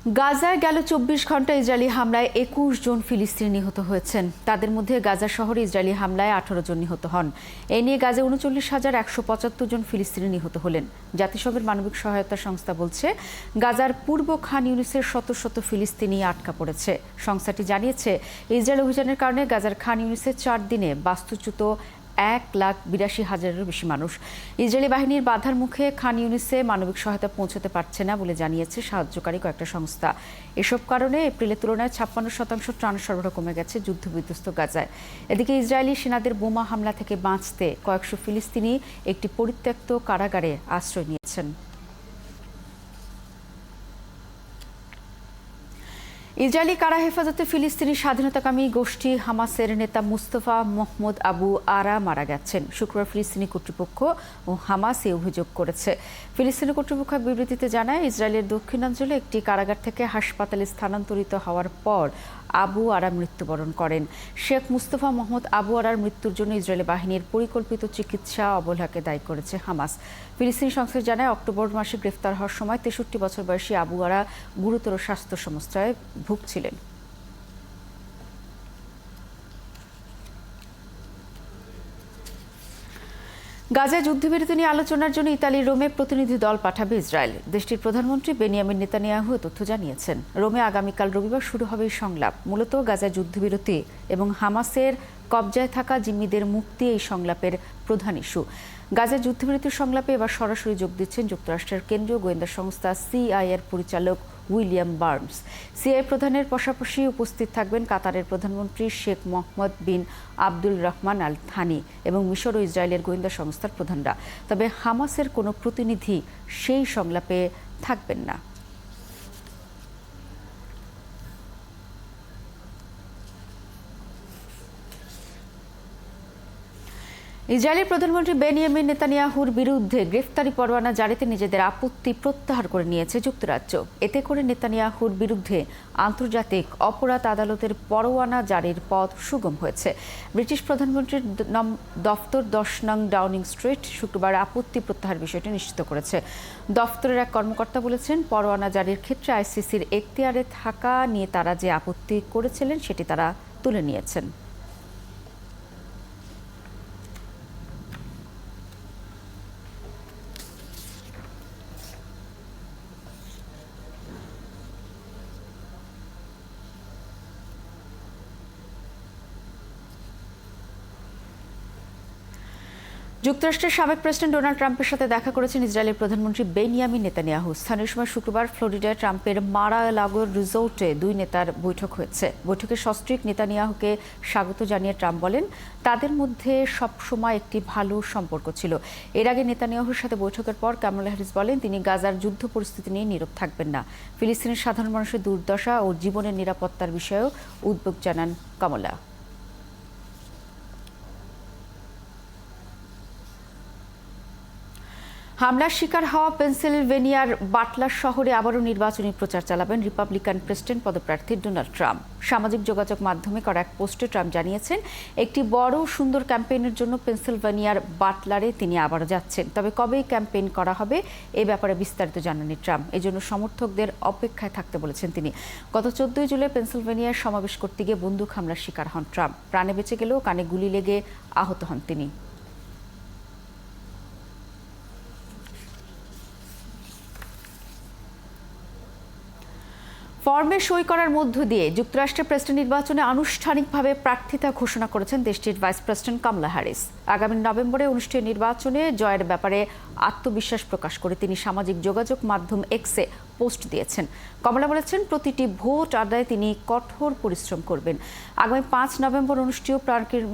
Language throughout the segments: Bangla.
গাজায় গেল ২৪ ঘন্টা ইসরায়েলি হামলায় ২১ জন ফিলিস্তিনি নিহত হয়েছেন। তাদের মধ্যে গাজা শহরে ইসরায়েলি হামলায় ১৮ জন নিহত হন। এ নিয়ে গাজায় ৩৯,১৭৫ জন ফিলিস্তিনি নিহত হলেন। জাতিসংঘের মানবিক সহায়তা সংস্থা বলছে, গাজার পূর্ব খান ইউনিসের শত শত ফিলিস্তিনি আটকা পড়েছে। সংস্থাটি জানিয়েছে, ইসরায়েল অভিযানের কারণে গাজার খান ইউনিসে ৪ দিনে বাস্তুচ্যুত ১,৮২,০০০-এরও বেশি মানুষ। ইসরায়েলি বাহিনীর বাধার মুখে খান ইউনিসে মানবিক সহায়তা পৌঁছতে পারছে না বলে জানিয়েছে সাহায্যকারী কয়েকটা সংস্থা। এসব কারণে এপ্রিলের তুলনায় ৫৬% ত্রাণ সরবরাহ কমে গেছে যুদ্ধবিধ্বস্ত গাজায়। এদিকে ইসরায়েলি সেনাদের বোমা হামলা থেকে বাঁচতে কয়েকশো ফিলিস্তিনি একটি পরিত্যক্ত কারাগারে আশ্রয় নিয়েছেন। ইসরায়েলি কারা হেফাজতে ফিলিস্তিনি স্বাধীনতাকামী গোষ্ঠী হামাসের নেতা মুস্তফা মোহাম্মদ আবু আরা মারা গেছেন। শুক্রবার ফিলিস্তিনি কর্তৃপক্ষ ও হামাস এই অভিযোগ করেছে। ফিলিস্তিনি কর্তৃপক্ষ বিবৃতিতে জানায়, ইসরায়েলের দক্ষিণাঞ্চলে একটি কারাগার থেকে হাসপাতালে স্থানান্তরিত হওয়ার পর আবু আরা মৃত্যুবরণ করেন। শেখ মুস্তফা মোহাম্মদ আবু আরার মৃত্যুর জন্য ইসরায়েলি বাহিনীর পরিকল্পিত চিকিৎসা অবহেলাকে দায়ী করেছে হামাস। ফিলিস্তিনি সংস্থা জানায়, অক্টোবর মাসে গ্রেফতার হওয়ার সময় ৬৩ বছর বয়সী আবু আরা গুরুতর স্বাস্থ্য সমস্যায় ভুগছিলেন। গাজায় যুদ্ধবিরতি নিয়ে আলোচনার জন্য ইতালির রোমে প্রতিনিধি দল পাঠাবে ইসরায়েল। দেশটির প্রধানমন্ত্রী বেনিয়ামিন নেতানিয়াহু তথ্য জানিয়েছেন। রোমে আগামীকাল রবিবার শুরু হবে এই সংলাপ। মূলত গাজায় যুদ্ধবিরতি এবং হামাসের কবজায় থাকা জিম্মিদের মুক্তি এই সংলাপের প্রধান ইস্যু। গাজায় যুদ্ধবিরতির সংলাপে এবার সরাসরি যোগ দিচ্ছেন যুক্তরাষ্ট্রের কেন্দ্রীয় গোয়েন্দা সংস্থা সিআইএর পরিচালক উইলিয়াম বার্নস। সিআই প্রধানের পাশাপাশি উপস্থিত থাকবেন কাতারের প্রধানমন্ত্রী শেখ মোহাম্মদ বিন আব্দুল রহমান আল থানি এবং মিশর ও ইসরায়েলের গোয়েন্দা সংস্থার প্রধানরা। তবে হামাসের কোনো প্রতিনিধি সেই সংলাপে থাকবেন না। ইসরায়েলের প্রধানমন্ত্রী বেনিয়ামিন নেতানিয়াহুর বিরুদ্ধে গ্রেফতারি পরোয়ানা জারিতে নিজেদের আপত্তি প্রত্যাহার করে নিয়েছে যুক্তরাজ্য। এতে করে নেতানিয়াহুর বিরুদ্ধে আন্তর্জাতিক অপরাধ আদালতের পরোয়ানা জারির পথ সুগম হয়েছে। ব্রিটিশ প্রধানমন্ত্রীর দফতর ১০ নং ডাউনিং স্ট্রিট শুক্রবার আপত্তি প্রত্যাহার বিষয়টি নিশ্চিত করেছে। দফতরের এক কর্মকর্তা বলেছেন, পরোয়ানা জারির ক্ষেত্রে আইসিসির এখতিয়ারে থাকা নিয়ে তারা যে আপত্তি করেছিলেন সেটি তারা তুলে নিয়েছেন। যুক্তরাষ্ট্রের সাবেক প্রেসিডেন্ট ডোনাল্ড ট্রাম্পের সাথে দেখা করেছেন ইসরায়েলের প্রধানমন্ত্রী বেনিয়ামিন নেতানিয়াহু। স্থানীয় সময় শুক্রবার ফ্লোরিডায় ট্রাম্পের মার-আ-লাগো রিসোর্টে দুই নেতার বৈঠক হয়েছে। বৈঠকে সস্ত্রীক নেতানিয়াহুকে স্বাগত জানিয়ে ট্রাম্প বলেন, তাদের মধ্যে সবসময় একটি ভালো সম্পর্ক ছিল। এর আগে নেতানিয়াহুর সাথে বৈঠকের পর কামালা হ্যারিস বলেন, তিনি গাজার যুদ্ধ পরিস্থিতি নিয়ে নীরব থাকবেন না। ফিলিস্তিনের সাধারণ মানুষের দুর্দশা ও জীবনের নিরাপত্তার বিষয়েও উদ্বেগ জানান কামালা। হামলার শিকার হওয়া পেনসিলভেনিয়ার বাটলার শহরে আবারও নির্বাচনী প্রচার চালাবেন রিপাবলিকান প্রেসিডেন্ট পদপ্রার্থী ডোনাল্ড ট্রাম্প। সামাজিক যোগাযোগ মাধ্যমে করা এক পোস্টে ট্রাম্প জানিয়েছেন, একটি বড় সুন্দর ক্যাম্পেইনের জন্য পেনসিলভেনিয়ার বাটলারে তিনি আবারও যাচ্ছেন। তবে কবে ক্যাম্পেইন করা হবে এ ব্যাপারে বিস্তারিত জানাননি ট্রাম্প। এজন্য সমর্থকদের অপেক্ষায় থাকতে বলেছেন তিনি। গত ১৪ জুলাই পেনসিলভেনিয়ার সমাবেশ করতে গিয়ে বন্দুক হামলার শিকার হন ট্রাম্প। প্রাণে বেঁচে গেলেও কানে গুলি লেগে আহত হন তিনি। ফর্মে সই করার মধ্য দিয়ে যুক্তরাষ্ট্রের প্রেসিডেন্ট নির্বাচনে আনুষ্ঠানিকভাবে প্রার্থিতা ঘোষণা করেছেন দেশটির ভাইস প্রেসিডেন্ট কামালা হ্যারিস। আগামী নভেম্বরে অনুষ্ঠেয় নির্বাচনে জয়ের ব্যাপারে আত্মবিশ্বাস প্রকাশ করে তিনি সামাজিক যোগাযোগ মাধ্যম এক্সে পোস্ট দিয়েছেন। কমলা বলেছেন, প্রতিটি ভোট আদায়ে তিনি কঠোর পরিশ্রম করবেন। আগামী ৫ নভেম্বর অনুষ্ঠেয়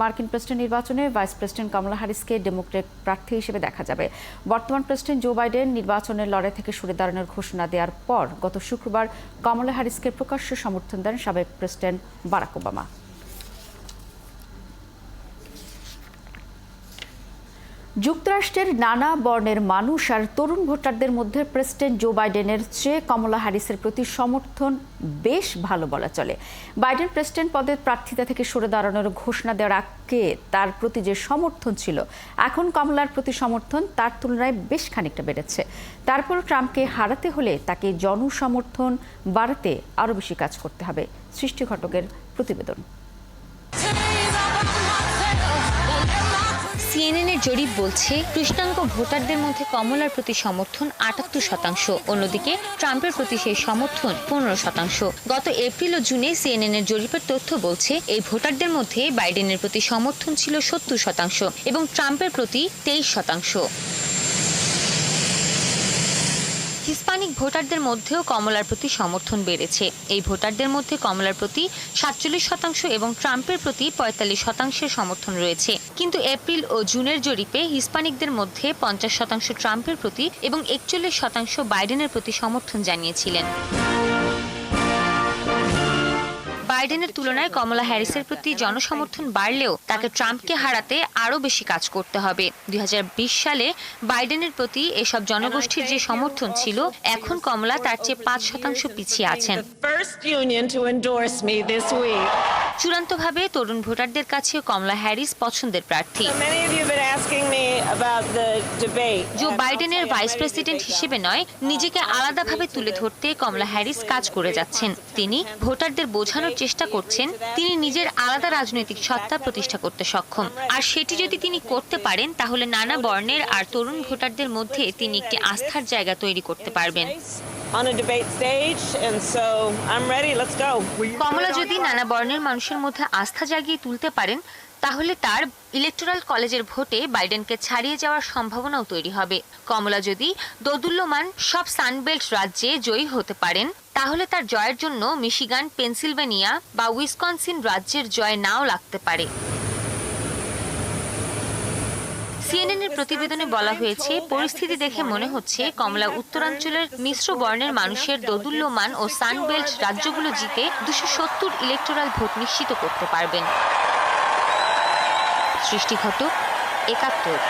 মার্কিন প্রেসিডেন্ট নির্বাচনে ভাইস প্রেসিডেন্ট কামালা হ্যারিসকে ডেমোক্র্যাট প্রার্থী হিসেবে দেখা যাবে। বর্তমান প্রেসিডেন্ট জো বাইডেন নির্বাচনের লড়াই থেকে সরে দাঁড়ানোর ঘোষণা দেওয়ার পর গত শুক্রবার কামালা হ্যারিসকে প্রকাশ্য সমর্থন দেন সাবেক প্রেসিডেন্ট বারাক ওবামা। যুক্তরাষ্ট্রের নানা বর্ণের মানুষ আর তরুণ ভোটারদের মধ্যে প্রেসিডেন্ট জো বাইডেনের চেয়ে কমলা হ্যারিসের প্রতি সমর্থন বেশ ভালো বলা চলে। বাইডেন প্রেসিডেন্ট পদের প্রার্থিতা থেকে সরে দাঁড়ানোর ঘোষণা দেওয়ার আগে তার প্রতি যে সমর্থন ছিল, এখন কমলার প্রতি সমর্থন তার তুলনায় বেশ খানিকটা বেড়েছে। তারপর ট্রাম্পকে হারাতে হলে তাকে জনসমর্থন বাড়াতে আরও বেশি কাজ করতে হবে। সৃষ্টি ঘটকের প্রতিবেদন। সিএনএনের জরিপ বলছে কৃষ্ণাঙ্গ ভোটারদের মধ্যে কমলার প্রতি সমর্থন ৭৮%, অন্যদিকে ট্রাম্পের প্রতি সেই সমর্থন ১৫%। গত এপ্রিল ও জুনে সিএনএনের জরিপের তথ্য বলছে এই ভোটারদের মধ্যে বাইডেনের প্রতি সমর্থন ছিল ৭০% এবং ট্রাম্পের প্রতি ২৩%। হিস্পানিক ভোটারদের মধ্যেও কমলার প্রতি সমর্থন বেড়েছে। এই ভোটারদের মধ্যে কমলার প্রতি ৪৭% এবং ট্রাম্পের প্রতি ৪৫% সমর্থন রয়েছে। কিন্তু এপ্রিল ও জুনের জরিপে হিস্পানিকদের মধ্যে ৫০% ট্রাম্পের প্রতি এবং ৪১% বাইডেনের প্রতি সমর্থন জানিয়েছিলেন। বাইডেনের তুলনায় কমলা হ্যারিসের প্রতি জনসমর্থন বাড়লেও তাকে ট্রাম্পকে হারাতে আরও বেশি কাজ করতে হবে। ২০২০ সালে বাইডেনের প্রতি এসব জনগোষ্ঠীর যে সমর্থন ছিল, এখন কমলা তার চেয়ে ৫% পিছিয়ে আছেন। চূড়ান্তভাবে তরুণ ভোটারদের কাছে কমলা হ্যারিস পছন্দের প্রার্থী। জো বাইডেনের ভাইস প্রেসিডেন্ট হিসেবে নয়, নিজেকে আলাদাভাবে তুলে ধরতে কমলা হ্যারিস কাজ করে যাচ্ছেন। তিনি ভোটারদের বোঝানোর চেষ্টা করছেন তিনি নিজের আলাদা রাজনৈতিক সত্তা প্রতিষ্ঠা করতে সক্ষম, আর সেটি যদি তিনি করতে পারেন তাহলে নানা বর্ণের আর তরুণ ভোটারদের মধ্যে তিনি একটি আস্থার জায়গা তৈরি করতে পারবেন। কমলা যদি নানা বর্ণের মানুষের মধ্যে আস্থা জাগিয়ে তুলতে পারেন, তাহলে তার ইলেকটোরাল কলেজের ভোটে বাইডেনকে ছাড়িয়ে যাওয়ার সম্ভাবনাও তৈরি হবে। কমলা যদি দোদুল্যমান সব সানবেল্ট রাজ্যে জয়ী হতে পারেন, তাহলে তার জয়ের জন্য মিশিগান, পেনসিলভেনিয়া বা উইসকনসিন রাজ্যের জয় নাও লাগতে পারে। সিএনএনের প্রতিবেদনে বলা হয়েছে, পরিস্থিতি দেখে মনে হচ্ছে কমলা উত্তরাঞ্চলের মিশ্র বর্ণের মানুষের দোদুল্যমান ও সানবেল্ট রাজ্যগুলো জিতে ২৭০ ইলেকটোরাল ভোট নিশ্চিত করতে পারবেন। সৃষ্টি ঘটক, ৭১।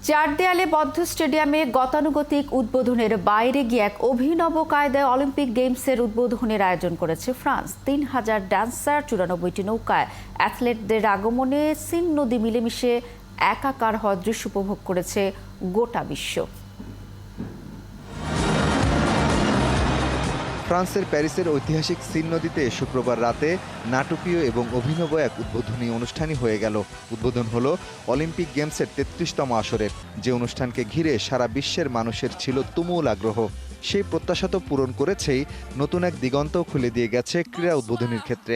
চার দেয়ালে বদ্ধ স্টেডিয়ামে গতানুগতিক উদ্বোধনের বাইরে গিয়ে এক অভিনব কায়দায় অলিম্পিক গেমসের উদ্বোধনের আয়োজন করেছে ফ্রান্স। ৩,০০০ ড্যান্সার, ৯৪টি নৌকায় অ্যাথলেটদের আগমনে সিন নদী মিলেমিশে একাকার হওয়ার দৃশ্য উপভোগ করেছে গোটা বিশ্ব। ফ্রান্সের প্যারিসের ঐতিহাসিক সিন নদীতে শুক্রবার রাতে নাটকীয় এবং অভিনব এক উদ্বোধনী অনুষ্ঠানই হয়ে গেল। উদ্বোধন হলো অলিম্পিক গেমসের ৩৩তম আসরের, যে অনুষ্ঠানকে ঘিরে সারা বিশ্বের মানুষের ছিল তুমুল আগ্রহ। সেই প্রত্যাশা তো পূরণ করেছেই, নতুন এক দিগন্ত খুলে দিয়ে গেছে ক্রীড়া উদ্বোধনীর ক্ষেত্রে।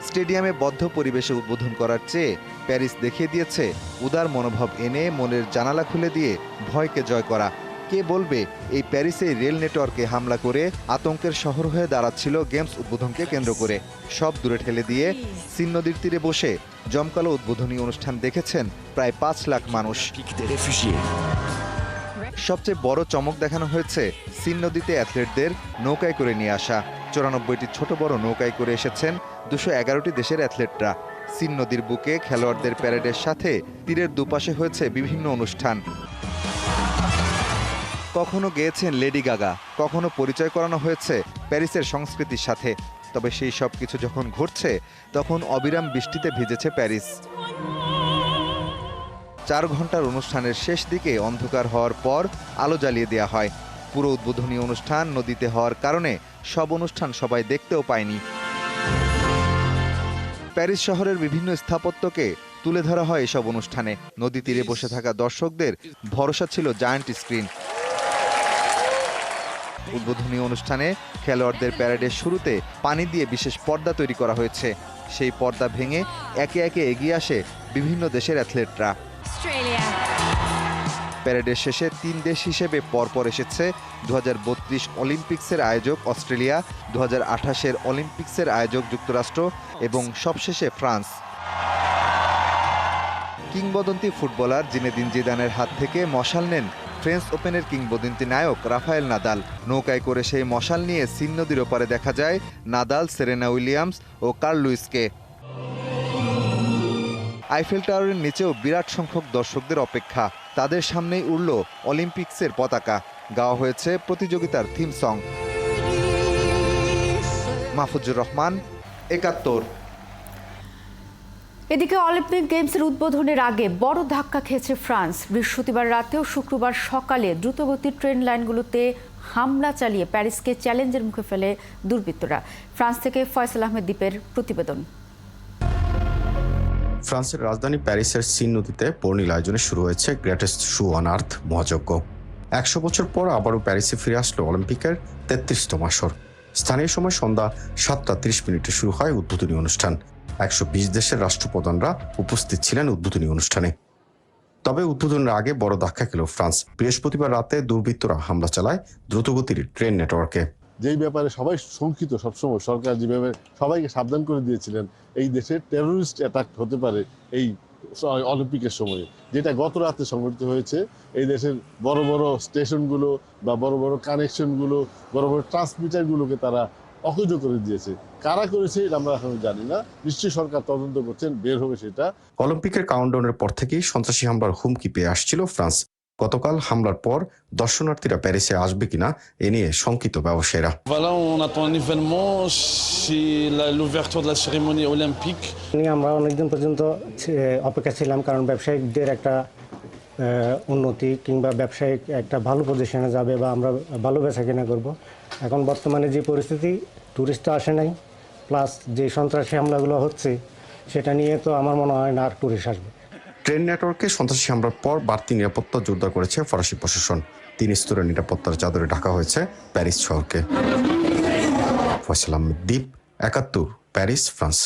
স্টেডিয়ামে বদ্ধ পরিবেশে উদ্বোধন করার চেয়ে প্যারিস দেখিয়ে দিয়েছে উদার মনোভাব এনে মনের জানালা খুলে দিয়ে ভয়কে জয় করা। কে বলবে এই প্যারিসে রেল নেটওয়ার্কে হামলা করে আতঙ্কের শহর হয়ে দাঁড়াচ্ছিল গেমস উদ্বোধনকে কেন্দ্র করে। সব দূরে ঠেলে দিয়ে সিন নদীর তীরে বসে জমকালো উদ্বোধনী অনুষ্ঠান দেখেছেন প্রায় ৫ লাখ মানুষ। সবচেয়ে বড় চমক দেখানো হয়েছে সিন নদীতে অ্যাথলেটদের নৌকায় করে নিয়ে আসা। ৯৪টি ছোট বড় নৌকায় করে এসেছেন ২১১টি দেশের অ্যাথলেটরা। সিন নদীর বুকে খেলোয়াড়দের প্যারেডের সাথে তীরের দুপাশে হয়েছে বিভিন্ন অনুষ্ঠান। কখনো গেয়েছেন লেডি গাগা, কখনো পরিচয় করানো হয়েছে প্যারিসের সংস্কৃতির সাথে। তবে সেই সব কিছু যখন ঘটছে, তখন অবিরাম বৃষ্টিতে ভিজেছে প্যারিস। ৪ ঘন্টার অনুষ্ঠানের শেষ দিকে অন্ধকার হওয়ার পর আলো জ্বালিয়ে দেওয়া হয়। পুরো উদ্বোধনী অনুষ্ঠান নদীতে হওয়ার কারণে সব অনুষ্ঠান সবাই দেখতেও পায়নি। প্যারিস শহরের বিভিন্ন স্থাপত্যকে তুলে ধরা হয় এসব অনুষ্ঠানে। নদী তীরে বসে থাকা দর্শকদের ভরসা ছিল জায়ান্ট স্ক্রিন। উদ্বোধনী অনুষ্ঠানে খেলোয়াড়দের প্যারেডের শুরুতে পানি দিয়ে বিশেষ পর্দা তৈরি করা হয়েছে। সেই পর্দা ভেঙে একে একে এগিয়ে আসে বিভিন্ন দেশের অ্যাথলেটরা। প্যারেডের শেষে ৩ দেশ হিসেবে পরপর এসেছে ২০৩২ অলিম্পিক্সের আয়োজক অস্ট্রেলিয়া, ২০২৮-এর অলিম্পিক্সের আয়োজক যুক্তরাষ্ট্র এবং সবশেষে ফ্রান্স। কিংবদন্তি ফুটবলার জিনেদিন জিদানের হাত থেকে মশাল নেন ফ্রেঞ্চ ওপেনের কিংবদন্তি নায়ক রাফায়েল নাদাল। নৌকায় করে সেই মশাল নিয়ে সিন নদীর ওপারে দেখা যায় নাদাল, সেরেনা উইলিয়ামস ও কার্ল লুইসকে। আইফেল টাওয়ারের নিচেও বিরাট সংখ্যক দর্শকদের অপেক্ষা। তাদের সামনেই উড়ল অলিম্পিক্সের পতাকা, গাওয়া হয়েছে প্রতিযোগিতার থিম সং। মাহফুজুর রহমান, ৭১। এদিকে অলিম্পিক গেমসের উদ্বোধনের আগে বড় ধাক্কা খেয়েছে ফ্রান্স। বৃহস্পতিবার রাতে ও শুক্রবার সকালে দ্রুতগতির ট্রেন লাইনগুলোতে হামলা চালিয়ে প্যারিসকে চ্যালেঞ্জের মুখে ফেলে দুর্বৃত্তরা। ফ্রান্স থেকে ফয়সাল আহমেদ দ্বীপের প্রতিবেদন। ফ্রান্সের রাজধানী প্যারিসের সিন নদীতে বর্ণিল আয়োজনে শুরু হয়েছে গ্রেটেস্ট শো অন আর্থ মহাযজ্ঞ। ১০০ বছর পর আবারও প্যারিসে ফিরে আসলো অলিম্পিকের ৩৩তম আসর। স্থানীয় সময় সন্ধ্যা ৭টা ৩০ শুরু হয় উদ্বোধনী অনুষ্ঠান। ১২০ দেশের রাষ্ট্রপ্রধানরা উপস্থিত ছিলেন উদ্বোধনী অনুষ্ঠানে। তবে উদ্বোধনের আগে বড় ধাক্কা খেল ফ্রান্স। বৃহস্পতিবার রাতে দুর্বৃত্তরা হামলা চালায় দ্রুতগতির ট্রেন নেটওয়ার্কে। যেই ব্যাপারে সবাই শঙ্কিত, সবসময় সরকার যেভাবে সবাইকে সাবধান করে দিয়েছিলেন এই দেশে টেরোরিস্ট অ্যাটাক হতে পারে এই অলিম্পিকের সময়ে, যেটা গত রাতে সংঘটিত হয়েছে। এই দেশের বড় বড় স্টেশনগুলো বা বড় বড় কানেকশনগুলো, বড় বড় ট্রান্সমিটারগুলোকে তারা অকেজ করে দিয়েছে। কারা করেছে এটা আমরা এখন জানি না, নিশ্চয়ই সরকার তদন্ত করছেন, বের হবে সেটা। অলিম্পিকের কাউন্টডাউনের পর থেকেই সন্ত্রাসী হামলার হুমকি পেয়ে আসছিল ফ্রান্স। গতকাল হামলার পর দর্শনার্থীরা প্যারিসে আসবে কিনা এ নিয়ে শঙ্কিত ব্যবসায়ীরা। আমরা অনেকদিন পর্যন্ত অপেক্ষা ছিলাম, কারণ ব্যবসায়িকদের একটা উন্নতি কিংবা ব্যবসায়িক একটা ভালো পজিশনে যাবে বা আমরা ভালো বেচা কেনা করবো। এখন বর্তমানে যে পরিস্থিতি, টুরিস্ট তো আসে নাই, প্লাস যে সন্ত্রাসী হামলাগুলো হচ্ছে সেটা নিয়ে তো আমার মনে হয় না আর টুরিস্ট আসবে। ট্রেন নেটওয়ার্কে সন্ত্রাসী হামলার পর বাড়তি নিরাপত্তা জোরদার করেছে ফরাসি প্রশাসন। ৩ স্তরের নিরাপত্তার চাদরে ঢাকা হয়েছে প্যারিস শহরকে। ফয়সাল আহমেদ দ্বীপ, ৭১, প্যারিস, ফ্রান্স।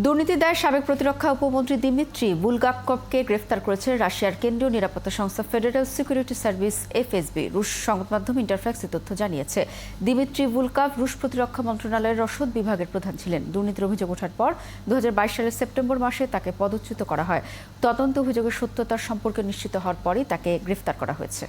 দুর্নীতি দায়ে সাবেক প্রতিরক্ষা উপমন্ত্রী দিমিত্রি বুলগাকভকে গ্রেফতার করেছে রাশিয়ার কেন্দ্রীয় নিরাপত্তা সংস্থা ফেডারেল সিকিউরিটি সার্ভিস FSB। রুশ সংবাদ মাধ্যম ইন্টারফ্যাক্স এই তথ্য জানিয়েছে। দিমিত্রি বুলগাকভ রুশ প্রতিরক্ষা মন্ত্রণালয়ের রসদ বিভাগের প্রধান ছিলেন। দুর্নীতির অভিযোগ ওঠার পর ২০২২ সালের সেপ্টেম্বর মাসে তাকে পদচ্যুত করা হয়। তদন্ত অভিযোগের সত্যতার সম্পর্কে নিশ্চিত হওয়ার পরই তাকে গ্রেফতার করা হয়েছে।